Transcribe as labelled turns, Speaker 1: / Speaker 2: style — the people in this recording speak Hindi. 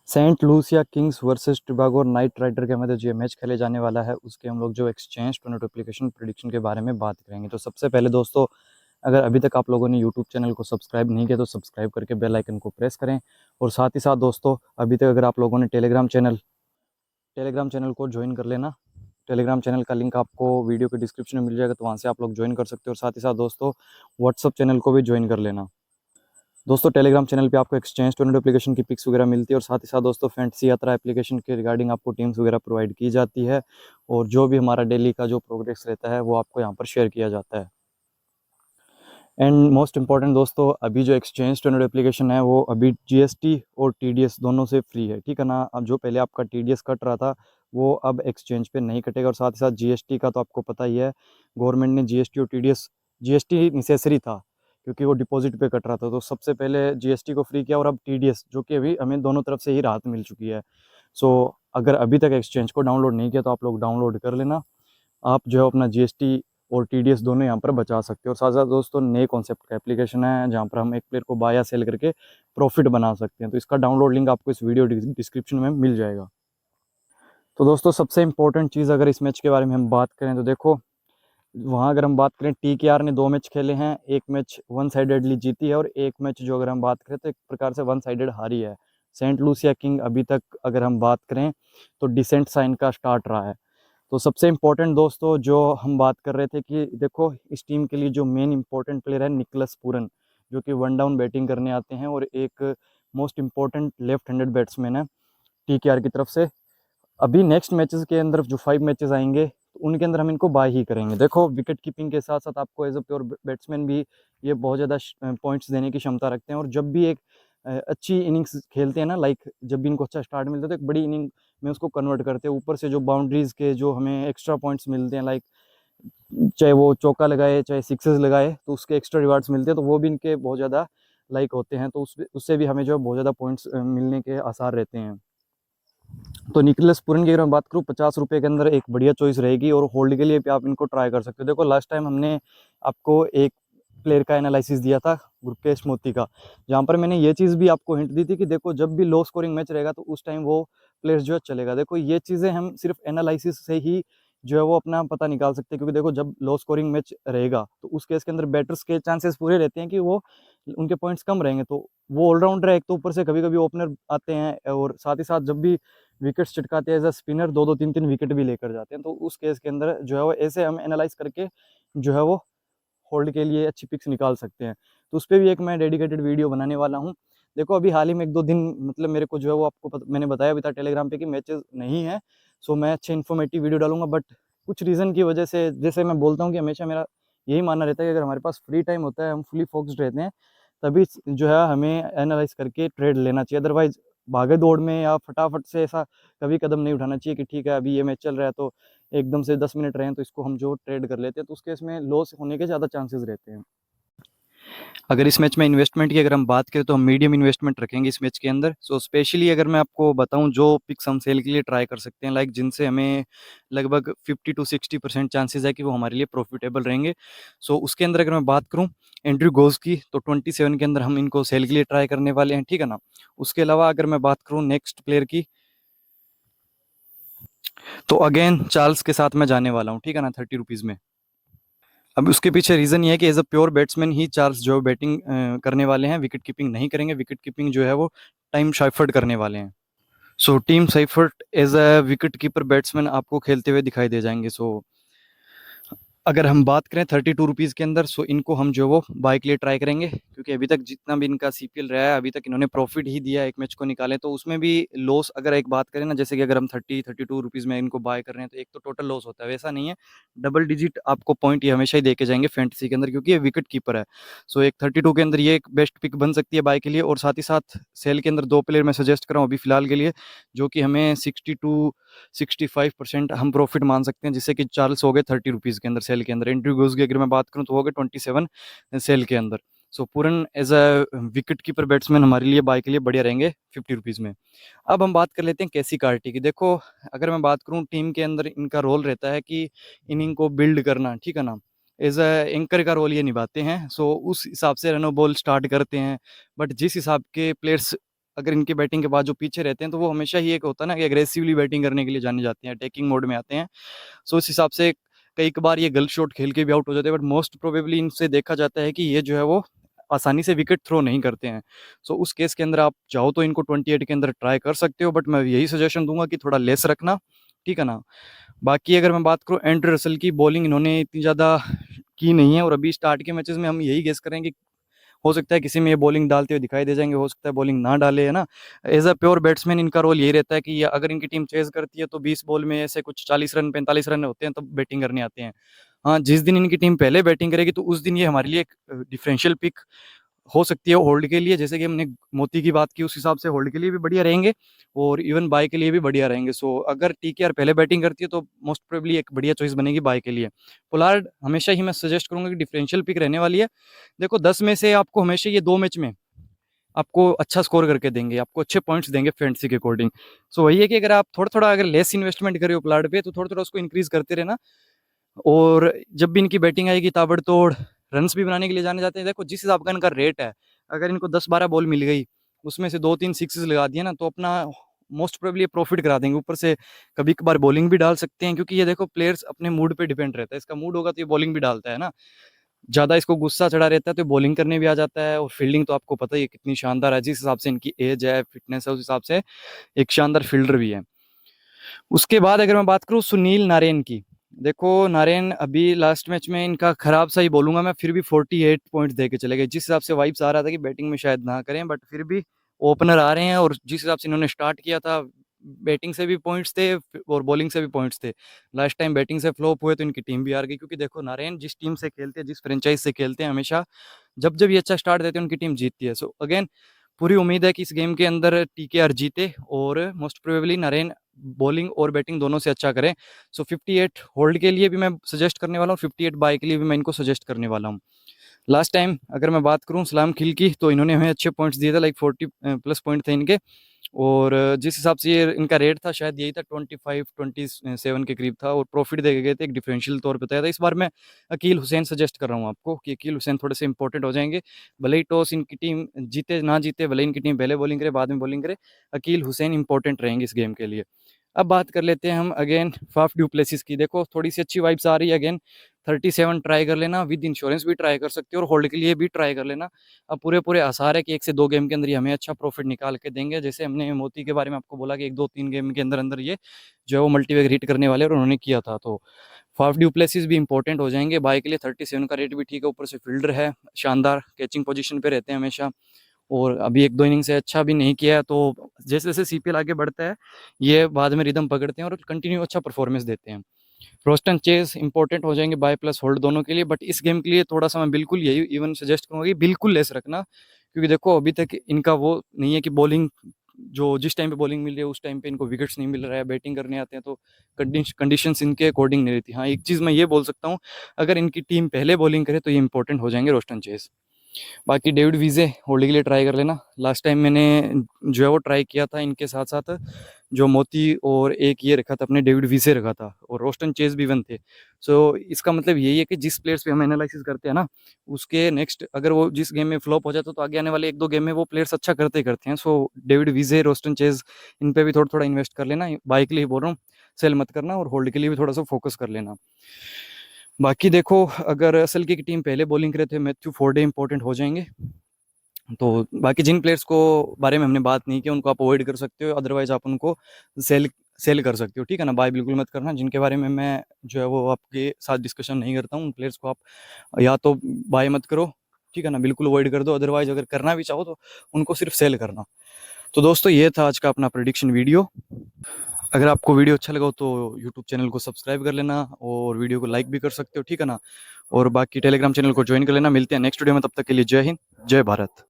Speaker 1: Saint Lucia Kings versus Tobago Knight Rider के मध्य जो ये मैच खेले जाने वाला है उसके हम लोग जो एक्सचेंज टोर्नामेंट एप्लीकेशन प्रेडिक्शन के बारे में बात करेंगे। तो सबसे पहले दोस्तों, अगर अभी तक आप लोगों ने यूट्यूब चैनल को सब्सक्राइब नहीं किया तो सब्सक्राइब करके बेल आइकन को प्रेस करें। और साथ ही साथ दोस्तों, अभी तक अगर आप लोगों ने टेलीग्राम चैनल को ज्वाइन कर लेना। टेलीग्राम चैनल का लिंक आपको वीडियो के डिस्क्रिप्शन में मिल जाएगा, तो वहाँ से आप लोग ज्वाइन कर सकते हो। और साथ ही साथ दोस्तों, व्हाट्सअप चैनल को भी ज्वाइन कर लेना। दोस्तों, टेलीग्राम चैनल पे आपको एक्सचेंज टोर्नामेंट एप्लीकेशन की पिक्स वगैरह मिलती है, और साथ ही साथ दोस्तों फैंटेसी यात्रा एप्लीकेशन के रिगार्डिंग आपको टीम्स वगैरह प्रोवाइड की जाती है। और जो भी हमारा डेली का जो प्रोग्रेस रहता है वो आपको यहाँ पर शेयर किया जाता है। एंड मोस्ट इंपॉर्टेंट दोस्तों, अभी जो एक्सचेंज टोर्नामेंट एप्लीकेशन है वो अभी जीएसटी और टीडीएस दोनों से फ्री है, ठीक है ना। अब जो पहले आपका टीडीएस कट रहा था वो अब एक्सचेंज पे नहीं कटेगा। और साथ ही साथ जीएसटी का तो आपको पता ही है, गवर्नमेंट ने जीएसटी और टीडीएस, जीएसटी नेसेसरी था क्योंकि वो डिपॉजिट पे कट रहा था, तो सबसे पहले जीएसटी को फ्री किया। और अब टीडीएस, जो कि अभी हमें दोनों तरफ से ही राहत मिल चुकी है। सो अगर अभी तक एक्सचेंज को डाउनलोड नहीं किया तो आप लोग डाउनलोड कर लेना। आप जो है अपना जीएसटी और टीडीएस दोनों यहाँ पर बचा सकते हो। और साथ साथ दोस्तों, नए कॉन्सेप्ट का एप्लीकेशन है जहाँ पर हम एक प्लेयर को बाय या सेल करके प्रॉफिट बना सकते हैं। तो इसका डाउनलोड लिंक आपको इस वीडियो डिस्क्रिप्शन में मिल जाएगा। तो दोस्तों, सबसे इंपॉर्टेंट चीज़ अगर इस मैच के बारे में हम बात करें तो देखो, वहाँ अगर हम बात करें, टीकेआर ने 2 मैच खेले हैं, एक मैच वन साइडेडली जीती है और एक मैच जो अगर हम बात करें तो एक प्रकार से वन साइडेड हारी है। सेंट लूसिया किंग अभी तक अगर हम बात करें तो डिसेंट साइन का स्टार्ट रहा है। तो सबसे इम्पोर्टेंट दोस्तों, जो हम बात कर रहे थे कि देखो, इस टीम के लिए जो मेन इंपॉर्टेंट प्लेयर है निकलस पूरन, जो कि वन डाउन बैटिंग करने आते हैं और एक most important left handed batsman है टीकेआर की तरफ से। अभी नेक्स्ट मैचेस के अंदर जो 5 मैचेस आएंगे तो उनके अंदर हम इनको बाय ही करेंगे। देखो, विकेट कीपिंग के साथ साथ आपको एज अ प्योर बैट्समैन भी ये बहुत ज़्यादा पॉइंट्स देने की क्षमता रखते हैं। और जब भी एक अच्छी इनिंग्स खेलते हैं ना, लाइक जब भी इनको अच्छा स्टार्ट मिलता है तो एक बड़ी इनिंग में उसको कन्वर्ट करते हैं। ऊपर से जो बाउंड्रीज के जो हमें एक्स्ट्रा पॉइंट्स मिलते हैं, लाइक चाहे वो चौका लगाए चाहे सिक्सेस लगाए तो उसके एक्स्ट्रा रिवार्ड्स मिलते हैं, तो वो भी इनके बहुत ज़्यादा लाइक होते हैं। तो उससे भी हमें जो है बहुत ज़्यादा पॉइंट्स मिलने के आसार रहते हैं। तो निकलस पूरन की अगर मैं बात करूँ, 50 रुपये के अंदर एक बढ़िया चॉइस रहेगी और होल्ड के लिए भी आप इनको ट्राई कर सकते हो। देखो, लास्ट टाइम हमने आपको एक प्लेयर का एनालिसिस दिया था, गुरकेश मोती का, जहाँ पर मैंने ये चीज़ भी आपको हिंट दी थी कि देखो, जब भी लो स्कोरिंग मैच रहेगा तो उस टाइम वो प्लेयर जो है चलेगा। देखो, ये चीज़ें हम सिर्फ एनालिसिस से ही जो है वो अपना पता निकाल सकते हैं, क्योंकि देखो, जब लो स्कोरिंग मैच रहेगा तो उस केस के अंदर बैटर्स के चांसेस पूरे रहते हैं कि वो उनके पॉइंट्स कम रहेंगे। तो वो ऑलराउंडर है एक, तो ऊपर से कभी कभी ओपनर आते हैं और साथ ही साथ जब भी विकेट्स चिटकाते हैं एज अ स्पिनर, 2-2 3-3 विकेट भी लेकर जाते हैं। तो उस केस के अंदर जो है वो ऐसे हम एनालाइज करके जो है वो होल्ड के लिए अच्छी पिक्स निकाल सकते हैं। तो उस पर भी एक मैं डेडिकेटेड वीडियो बनाने वाला हूँ। देखो, अभी हाल ही में 1-2 दिन मतलब मेरे को जो है वो आपको मैंने बताया भी था टेलीग्राम पे कि मैचेस नहीं है। सो मैं अच्छे इन्फॉर्मेटिव वीडियो डालूंगा, बट कुछ रीज़न की वजह से, जैसे मैं बोलता हूँ कि हमेशा मेरा यही मानना रहता है कि अगर हमारे पास फ्री टाइम होता है, हम फुली फोकस्ड रहते हैं, तभी जो है हमें एनालाइज करके ट्रेड लेना चाहिए। अदरवाइज भागे दौड़ में या फटाफट से ऐसा कभी कदम नहीं उठाना चाहिए कि ठीक है अभी ये मैच चल रहा है तो एकदम से 10 मिनट रहे हैं तो इसको हम जो ट्रेड कर लेते हैं, तो उस केस में लॉस होने के ज़्यादा चांसेस रहते हैं। अगर इस मैच में इन्वेस्टमेंट की अगर हम बात करें तो हम मीडियम इन्वेस्टमेंट रखेंगे इस मैच के अंदर। सो स्पेशली अगर मैं आपको बताऊं, जो पिक्स हम सेल के लिए ट्राई कर सकते हैं, लाइक जिनसे हमें लगभग 50 to 60% चांसेस है कि वो हमारे लिए प्रॉफिटेबल रहेंगे। सो उसके अंदर अगर मैं बात करूं एंड्रयू गोस की, तो 27 के अंदर हम इनको सेल के लिए ट्राई करने वाले हैं, ठीक है ना। उसके अलावा अगर मैं बात करूं नेक्स्ट प्लेयर की, तो अगेन चार्ल्स के साथ मैं जाने वाला हूँ, ठीक है ना, 30 रुपीज़ में। अब उसके पीछे रीज़न ये है कि एज अ प्योर बैट्समैन ही चार्ल्स जो बैटिंग करने वाले हैं, विकेट कीपिंग नहीं करेंगे। विकेट कीपिंग जो है वो टाइम शाइफर्ड करने वाले हैं। So team Seifert as a wicket keeper batsman आपको खेलते हुए दिखाई दे जाएंगे। सो अगर हम बात करें 32 रुपीज़ के अंदर, सो इनको हम जो वो बाय के लिए ट्राई करेंगे, क्योंकि अभी तक जितना भी इनका सीपीएल रहा है अभी तक इन्होंने प्रॉफिट ही दिया है एक मैच को निकाले, तो उसमें भी लॉस अगर एक बात करें ना, जैसे कि अगर हम 32 रुपीज़ में इनको बाय कर रहे हैं तो एक तो टोटल लॉस होता है, वैसा नहीं है। डबल डिजिट आपको पॉइंट ये हमेशा ही देके जाएंगे फैंटेसी के अंदर, क्योंकि ये विकेट कीपर है। सो एक 32 के अंदर ये एक बेस्ट पिक बन सकती है बाय के लिए। और साथ ही साथ सेल के अंदर 2 प्लेयर मैं सजेस्ट कर रहा हूँ अभी फिलहाल के लिए, जो कि हमें 60 to 65% हम प्रॉफिट मान सकते हैं, जिससे कि चार्ल्स हो गए 30 रुपीज़ के अंदर सेल के अंदर। एंड्रयू गोस की अगर मैं बात करूँ तो हो गए 27 सेल के अंदर। So Pooran as a wicket keeper batsman हमारे लिए बाय के लिए बढ़िया रहेंगे 50 रुपीज़ में। अब हम बात कर लेते हैं कैसी कार्टी की। देखो, अगर मैं बात करूँ टीम के अंदर इनका रोल रहता है कि इनिंग को बिल्ड करना, ठीक है ना। एज अ एंकर का रोल ये निभाते हैं। सो उस हिसाब से रनो बॉल स्टार्ट करते हैं, बट जिस हिसाब के प्लेयर्स अगर इनके बैटिंग के बाद जो पीछे रहते हैं तो वो हमेशा ही एक होता है ना कि एग्रेसिवली बैटिंग करने के लिए जाने जाते हैं, अटैकिंग मोड में आते हैं। सो इस हिसाब से कई बार ये गलत शॉट खेल के भी आउट हो जाते हैं, बट मोस्ट प्रोबेबली इनसे देखा जाता है कि ये जो है वो आसानी से विकेट थ्रो नहीं करते हैं। सो उस केस के अंदर आप चाहो तो इनको 28 के अंदर ट्राई कर सकते हो, बट मैं यही सजेशन दूंगा कि थोड़ा लेस रखना, ठीक है ना। बाकी अगर मैं बात करूँ एंड्रे रसल की, बॉलिंग इन्होंने इतनी ज़्यादा की नहीं है, और अभी स्टार्ट के मैचेस में हम यही गेस करेंगे, हो सकता है किसी में ये बॉलिंग डालते हुए दिखाई दे जाएंगे, हो सकता है बॉलिंग ना डाले, है ना। एज अ प्योर बैट्समैन इनका रोल यही रहता है कि अगर इनकी टीम चेज करती है तो 20 बॉल में ऐसे कुछ 40 रन 45 रन होते हैं तब बैटिंग करने आते हैं। हाँ, जिस दिन इनकी टीम पहले बैटिंग करेगी तो उस दिन ये हमारे लिए एक डिफरेंशियल पिक हो सकती है होल्ड के लिए, जैसे कि हमने मोती की बात की उस हिसाब से होल्ड के लिए भी बढ़िया रहेंगे और इवन बाय के लिए भी बढ़िया रहेंगे। सो अगर टीकेआर पहले बैटिंग करती है तो मोस्ट प्रोबेबली एक बढ़िया चॉइस बनेगी बाय के लिए। पोलार्ड हमेशा ही मैं सजेस्ट करूंगा कि डिफरेंशियल पिक रहने वाली है। देखो 10 में से आपको हमेशा ये 2 मैच में आपको अच्छा स्कोर करके देंगे, आपको अच्छे पॉइंट्स देंगे फैंटेसी के अकॉर्डिंग। सो वही है कि अगर आप थोड़ा थोड़ा अगर लेस इन्वेस्टमेंट करें पोलार्ड पे तो थोड़ा थोड़ा उसको इंक्रीज करते रहना, और जब भी इनकी बैटिंग आएगी ताबड़तोड़ रन्स भी बनाने के लिए जाने जाते हैं। देखो जिस हिसाब का इनका रेट है, अगर इनको 10-12 बॉल मिल गई, उसमें से 2-3 सिक्सेस लगा दिए ना, तो अपना मोस्ट प्रोबेबली प्रॉफिट करा देंगे। ऊपर से कभी कभार बॉलिंग भी डाल सकते हैं, क्योंकि ये देखो प्लेयर्स अपने मूड पे डिपेंड रहता है, इसका मूड होगा तो ये बॉलिंग भी डालता है ना। ज़्यादा इसको गुस्सा चढ़ा रहता है तो बॉलिंग करने भी आ जाता है, और फील्डिंग तो आपको पता ही है कितनी शानदार है, जिस हिसाब से इनकी एज है, फिटनेस है, उस हिसाब से एक शानदार फील्डर भी है। उसके बाद अगर मैं बात करूँ सुनील नारायण की, देखो नारायण अभी लास्ट मैच में इनका खराब सा ही बोलूंगा मैं, फिर भी 48 पॉइंट्स दे के चले गए। जिस हिसाब से वाइब्स आ रहा था कि बैटिंग में शायद ना करें, बट फिर भी ओपनर आ रहे हैं, और जिस हिसाब से इन्होंने स्टार्ट किया था, बैटिंग से भी पॉइंट्स थे और बॉलिंग से भी पॉइंट्स थे। लास्ट टाइम बैटिंग से फ्लॉप हुए तो इनकी टीम भी हार गई, क्योंकि देखो नारायण जिस टीम से खेलते हैं, जिस फ्रेंचाइज से खेलते हैं, हमेशा जब जब ये अच्छा स्टार्ट देते हैं उनकी टीम जीतती है। सो अगेन पूरी उम्मीद है कि इस गेम के अंदर टीकेआर जीते, और मोस्ट प्रोबेबली नारायण बॉलिंग और बैटिंग दोनों से अच्छा करें। सो 58 होल्ड के लिए भी मैं सजेस्ट करने वाला हूँ, 58 बाय के लिए भी मैं इनको सजेस्ट करने वाला हूँ। लास्ट टाइम अगर मैं बात करूँ सलाम खिल की, तो इन्होंने हमें अच्छे पॉइंट्स दिए थे, लाइक 40 प्लस पॉइंट थे इनके, और जिस हिसाब से ये इनका रेट था शायद यही था 25-27 के करीब था, और प्रॉफिट दे गए थे, एक डिफरेंशियल तौर पे बताया था। इस बार मैं अकील हुसैन सजेस्ट कर रहा हूँ आपको कि अकील हुसैन थोड़े से इंपॉर्टेंट हो जाएंगे, भले ही टॉस इनकी टीम जीते ना जीते, भले इनकी टीम पहले बॉलिंग करे बाद में बॉलिंग करे, अकील हुसैन इंपॉर्टेंट रहेंगे इस गेम के लिए। अब बात कर लेते हैं हम अगेन फाफ ड्यूप्लेसिस की। देखो थोड़ी सी अच्छी वाइब्स आ रही है, अगेन 37 ट्राई कर लेना, विद इंश्योरेंस भी ट्राई कर सकते हो और होल्ड के लिए भी ट्राई कर लेना। अब पूरे पूरे आसार है कि 1 से 2 गेम के अंदर ही हमें अच्छा प्रॉफिट निकाल के देंगे। जैसे हमने मोती के बारे में आपको बोला कि 1-2-3 गेम के अंदर अंदर ये जो है वो मल्टीबैग हिट करने वाले, और उन्होंने किया था। तो फाफ ड्यूप्लेसिस भी इंपॉर्टेंट हो जाएंगे बाय के लिए। 37 का रेट भी ठीक है, ऊपर से फील्डर है शानदार, कैचिंग पोजीशन पे रहते हैं हमेशा, और अभी 1-2 इनिंग से अच्छा भी नहीं किया है। तो जैसे जैसे सीपीएल आगे बढ़ता है ये बाद में रिदम पकड़ते हैं और कंटिन्यू अच्छा परफॉर्मेंस देते हैं। रोस्टन चेज इंपॉर्टेंट हो जाएंगे बाय प्लस होल्ड दोनों के लिए, बट इस गेम के लिए थोड़ा सा मैं बिल्कुल यही इवन सजेस्ट करूंगा कि बिल्कुल लेस रखना, क्योंकि देखो अभी तक इनका वो नहीं है कि बॉलिंग जो जिस टाइम पे बॉलिंग मिल रही है उस टाइम पे इनको विकेट्स नहीं मिल रहा है, बैटिंग करने आते हैं तो कंडीशंस इनके अकॉर्डिंग नहीं रहती। हाँ, एक चीज़ मैं ये बोल सकता हूँ, अगर इनकी टीम पहले बॉलिंग करे तो ये इंपॉर्टेंट हो जाएंगे रोस्टन चेज। बाकी डेविड वीजे होल्ड के लिए ट्राई कर लेना। लास्ट टाइम मैंने जो है वो ट्राई किया था इनके साथ साथ जो मोती, और एक ये रखा था अपने डेविड वीजे रखा था, और रोस्टन चेज भी वन थे। सो इसका मतलब यही है कि जिस प्लेयर्स पे हम एनालिसिस करते हैं ना, उसके नेक्स्ट अगर वो जिस गेम में फ्लॉप हो जाता तो आगे आने वाले 1-2 गेम में वो प्लेयर्स अच्छा करते ही करते हैं। सो डेविड वीजे, रोस्टन चेज, इन पे भी थोड़ा थोड़ा इन्वेस्ट कर लेना। बाई के लिए बोल रहा हूँ, सेल मत करना, और होल्ड के लिए भी थोड़ा सा फोकस कर लेना। बाकी देखो अगर असल की टीम पहले बॉलिंग करे थे, मैथ्यू फोर्डे इंपॉर्टेंट हो जाएंगे। तो बाकी जिन प्लेयर्स को बारे में हमने बात नहीं की उनको आप अवॉइड कर सकते हो, अदरवाइज आप उनको सेल सेल कर सकते हो, ठीक है ना। बाय बिल्कुल मत करना, जिनके बारे में मैं जो है वो आपके साथ डिस्कशन नहीं करता हूँ उन प्लेयर्स को आप या तो बाय मत करो, ठीक है ना, बिल्कुल अवॉइड कर दो। अदरवाइज अगर करना भी चाहो तो उनको सिर्फ सेल करना। तो दोस्तों ये था आज का अपना प्रेडिक्शन वीडियो। अगर आपको वीडियो अच्छा लगा हो तो यूट्यूब चैनल को सब्सक्राइब कर लेना, और वीडियो को लाइक भी कर सकते हो, ठीक है ना। और बाकी टेलीग्राम चैनल को ज्वाइन कर लेना। मिलते हैं नेक्स्ट वीडियो में, तब तक के लिए जय हिंद, जय भारत।